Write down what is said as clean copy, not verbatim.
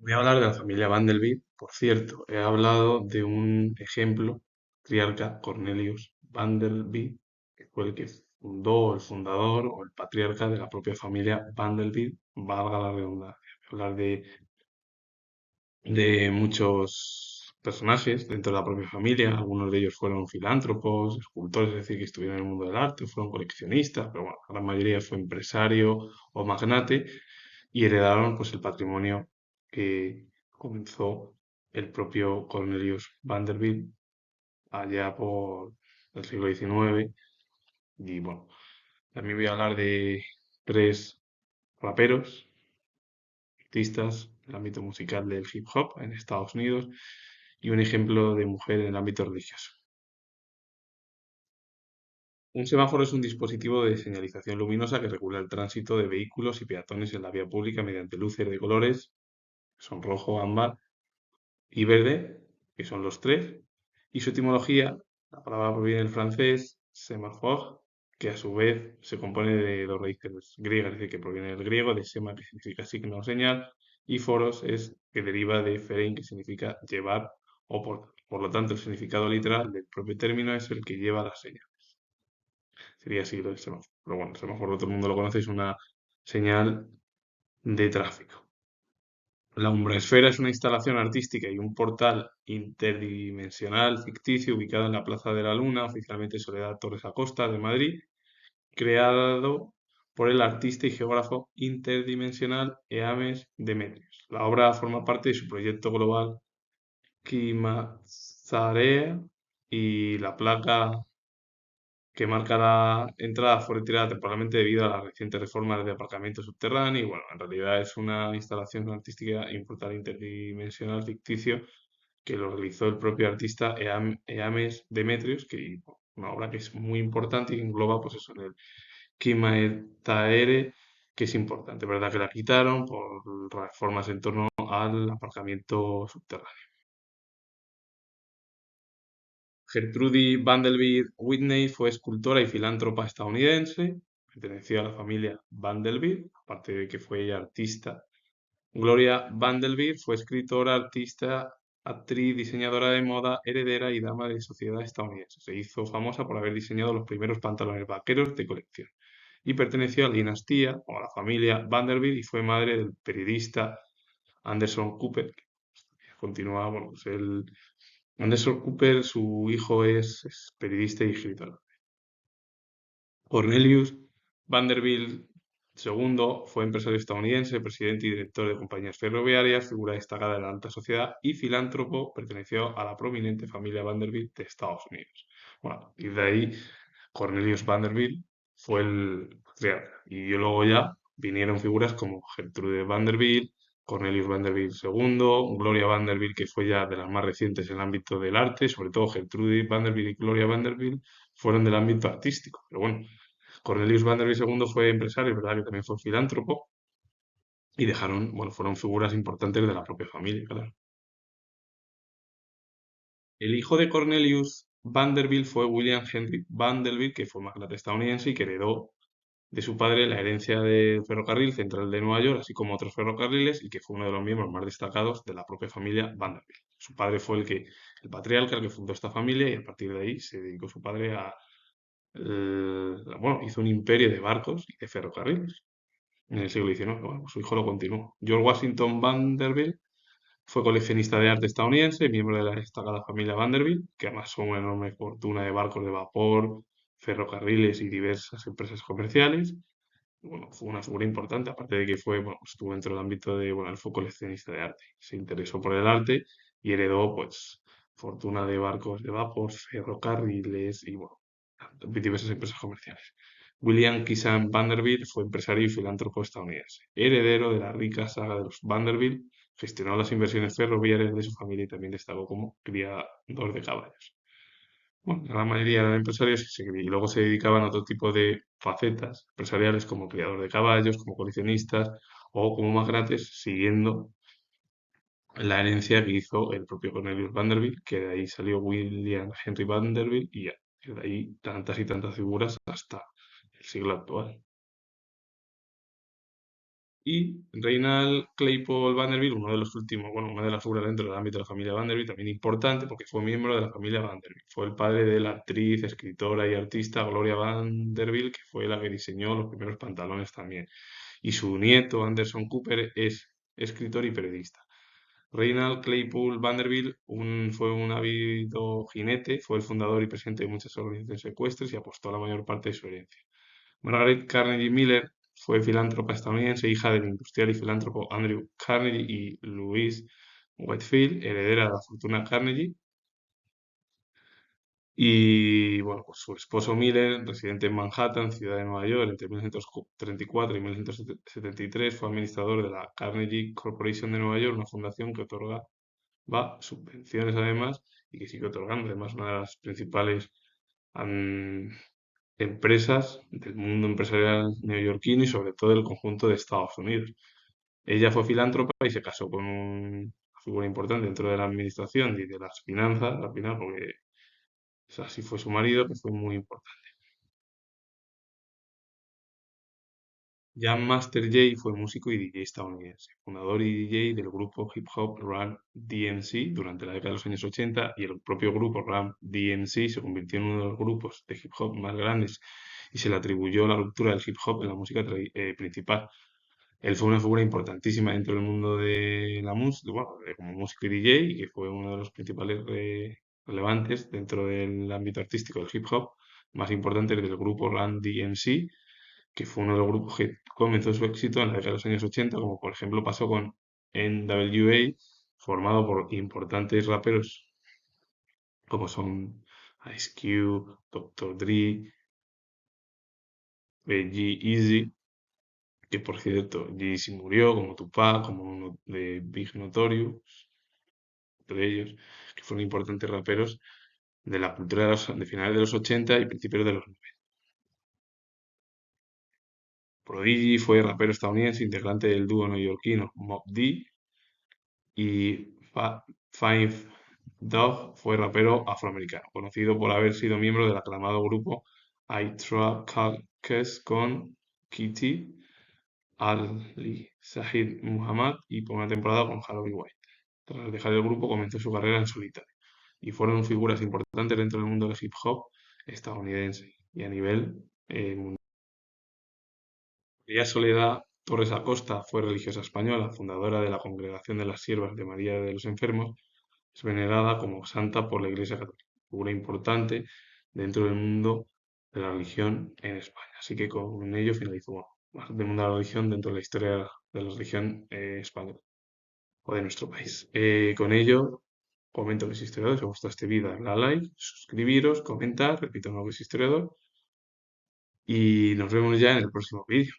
Voy a hablar de la familia Vanderbilt. Por cierto, he hablado de un ejemplo, patriarca Cornelius Vanderbilt, que fue el que fundó, el fundador o el patriarca de la propia familia Vanderbilt, valga la redundancia. Voy a hablar de muchos personajes dentro de la propia familia. Algunos de ellos fueron filántropos, escultores, es decir, que estuvieron en el mundo del arte, fueron coleccionistas, pero bueno, la gran mayoría fue empresario o magnate y heredaron pues el patrimonio que comenzó el propio Cornelius Vanderbilt allá por el siglo XIX. Y bueno, también voy a hablar de tres raperos, artistas en el ámbito musical del hip hop en Estados Unidos y un ejemplo de mujer en el ámbito religioso. Un semáforo es un dispositivo de señalización luminosa que regula el tránsito de vehículos y peatones en la vía pública mediante luces de colores, que son rojo, ámbar y verde, que son los tres, y su etimología, la palabra proviene del francés sémaphore, que a su vez se compone de dos raíces griegas, es decir, que proviene del griego, de sema, que significa signo o señal, y foros es que deriva de ferein, que significa llevar o portar. Por lo tanto, el significado literal del propio término es el que lleva la señal. Sería así lo del semáforo. Pero bueno, el semáforo todo el mundo lo conoce, es una señal de tráfico. La Umbraesfera es una instalación artística y un portal interdimensional ficticio ubicado en la Plaza de la Luna, oficialmente Soledad Torres Acosta de Madrid, creado por el artista y geógrafo interdimensional Eames Demetrius. La obra forma parte de su proyecto global Kimazarea y la placa que marca la entrada fue retirada temporalmente debido a las recientes reformas de aparcamiento subterráneo y bueno, en realidad es una instalación artística y un portal interdimensional ficticio que lo realizó el propio artista Eames Demetrius, que bueno, una obra que es muy importante y engloba pues eso en el Kimaetaere, que es importante, ¿verdad? Que la quitaron por reformas en torno al aparcamiento subterráneo. Gertrude Vanderbilt Whitney fue escultora y filántropa estadounidense, perteneció a la familia Vanderbilt, aparte de que fue ella artista. Gloria Vanderbilt fue escritora, artista, actriz, diseñadora de moda, heredera y dama de sociedad estadounidense. Se hizo famosa por haber diseñado los primeros pantalones vaqueros de colección y perteneció a la dinastía o a la familia Vanderbilt y fue madre del periodista Anderson Cooper, que continúa, bueno, pues él Anderson Cooper, su hijo es periodista y escritor. Cornelius Vanderbilt II fue empresario estadounidense, presidente y director de compañías ferroviarias, figura destacada de la alta sociedad y filántropo, perteneció a la prominente familia Vanderbilt de Estados Unidos. Bueno, a partir de ahí, Cornelius Vanderbilt fue el patriarca. Y luego ya vinieron figuras como Gertrude Vanderbilt, Cornelius Vanderbilt II, Gloria Vanderbilt, que fue ya de las más recientes en el ámbito del arte, sobre todo Gertrude Vanderbilt y Gloria Vanderbilt fueron del ámbito artístico. Pero bueno, Cornelius Vanderbilt II fue empresario, ¿verdad? Que también fue filántropo y dejaron, bueno, fueron figuras importantes de la propia familia, claro. El hijo de Cornelius Vanderbilt fue William Henry Vanderbilt, que fue magnate estadounidense y que heredó de su padre la herencia del ferrocarril central de Nueva York, así como otros ferrocarriles, y que fue uno de los miembros más destacados de la propia familia Vanderbilt. Su padre fue el patriarca, el que fundó esta familia, y a partir de ahí se dedicó su padre a, bueno, hizo un imperio de barcos y de ferrocarriles en el siglo XIX. Bueno, pues su hijo lo continuó. George Washington Vanderbilt fue coleccionista de arte estadounidense, miembro de la destacada familia Vanderbilt, que amasó una enorme fortuna de barcos de vapor, ferrocarriles y diversas empresas comerciales. Bueno, fue una figura importante, aparte de que fue, bueno, estuvo dentro del ámbito de, bueno, él fue coleccionista de arte. Se interesó por el arte y heredó, pues, fortuna de barcos de vapor, ferrocarriles y, bueno, diversas empresas comerciales. William Kissam Vanderbilt fue empresario y filántropo estadounidense. Heredero de la rica saga de los Vanderbilt, gestionó las inversiones ferroviarias de su familia y también destacó como criador de caballos. Bueno, la gran mayoría eran empresarios y luego se dedicaban a otro tipo de facetas empresariales como criador de caballos, como coleccionistas o como magnates, siguiendo la herencia que hizo el propio Cornelius Vanderbilt, que de ahí salió William Henry Vanderbilt y ya, y de ahí tantas y tantas figuras hasta el siglo actual. Y Reinald Claypole Vanderbilt, uno de los últimos, bueno, una de las figuras dentro del ámbito de la familia Vanderbilt, también importante porque fue miembro de la familia Vanderbilt. Fue el padre de la actriz, escritora y artista Gloria Vanderbilt, que fue la que diseñó los primeros pantalones también. Y su nieto, Anderson Cooper, es escritor y periodista. Reinald Claypool Vanderbilt fue un ávido jinete, fue el fundador y presidente de muchas organizaciones ecuestres y apostó la mayor parte de su herencia. Margaret Carnegie Miller fue filántropa estadounidense, hija del industrial y filántropo Andrew Carnegie y Louise Whitefield, heredera de la fortuna Carnegie. Y bueno, pues su esposo Miller, residente en Manhattan, ciudad de Nueva York, entre 1934 y 1973, fue administrador de la Carnegie Corporation de Nueva York, una fundación que otorga subvenciones además y que sigue otorgando además una de las principales am, empresas del mundo empresarial neoyorquino y sobre todo del conjunto de Estados Unidos. Ella fue filántropa y se casó con una figura importante dentro de la administración y de las finanzas, al final, porque así fue su marido, que fue muy importante. Jan Master Jay fue músico y DJ estadounidense, fundador y DJ del grupo hip hop Run DMC durante la década de los años 80, y el propio grupo Run DMC se convirtió en uno de los grupos de hip hop más grandes y se le atribuyó la ruptura del hip hop en la música principal. Él fue una figura importantísima dentro del mundo de la música, bueno, como músico y DJ, y que fue uno de los principales relevantes dentro del ámbito artístico del hip hop, más importantes del grupo Run DMC, que fue uno de los grupos que comenzó su éxito en la década de los años 80, como por ejemplo pasó con NWA, formado por importantes raperos como son Ice Cube, Dr. Dre, G-Eazy, que por cierto, Jay-Z murió, como Tupac, como uno de Big Notorious, entre ellos, que fueron importantes raperos de la cultura de finales de los 80 y principios de los 90. Prodigy fue rapero estadounidense, integrante del dúo neoyorquino Mobb Deep, y Five Dog fue rapero afroamericano, conocido por haber sido miembro del aclamado grupo I Trap Caucus con Kitty, Ali Zahid Muhammad y por una temporada con Harold White. Tras dejar el grupo comenzó su carrera en solitario y fueron figuras importantes dentro del mundo del hip hop estadounidense y a nivel mundial. María Soledad Torres Acosta fue religiosa española, fundadora de la Congregación de las Siervas de María de los Enfermos. Es venerada como santa por la Iglesia Católica, figura importante dentro del mundo de la religión en España. Así que con ello finalizó más del mundo de la religión dentro de la historia de la religión española o de nuestro país. Con ello comento que soy historiador. Si os gusta este vídeo, darle a like, suscribiros, comentar, repito, no que soy historiador, y nos vemos ya en el próximo vídeo.